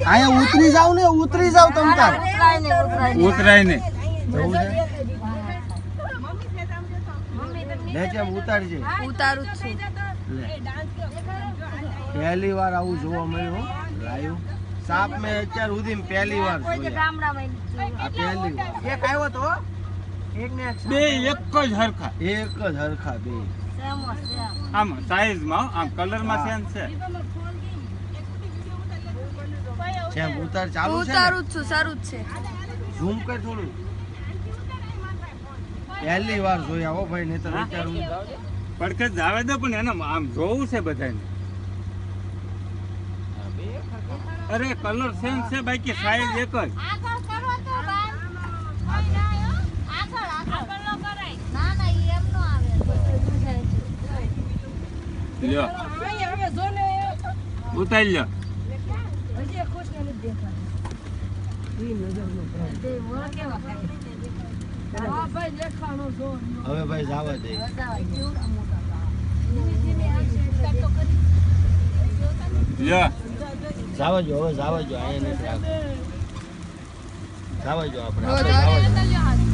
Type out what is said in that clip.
આયા ઉતરી જાવ ને, ઉતરી જાવ તમ તાર. ઉતરાય ને જવું છે લે કેમ ઉતારજે. ઉતારું જ છું. પહેલી વાર આવું જોવા મળ્યું લાઈવ સાપ મેં અત્યાર સુધી પહેલી વાર જોયા. આ પહેલી વાર એક આવ્યો તો એક ને બે એક જ હરખા એક જ હરખા બે. આમ સાઈઝ માં આમ કલર માં સેમ છે. જેમ ઉતાર ચાલુ છે ઉતારું જ છું. સારું જ છે. ઝૂમ કર થોડું. પહેલી વાર જોયા હો ભાઈ, નહીતર વિચારું પડકે જ આવે દો પણ એને આમ જોવું છે બધાને. અરે કલર સેમ છે બાકી સાઈઝ એક જ. લ્યો ઉતારી લ્યો. હવે ભાઈ જવા દે. લ્યો જવા જો, હવે જવા જો. અહીંયા નથી રાખવું. જવા જો આપણે. હવે આપણે જવા જો.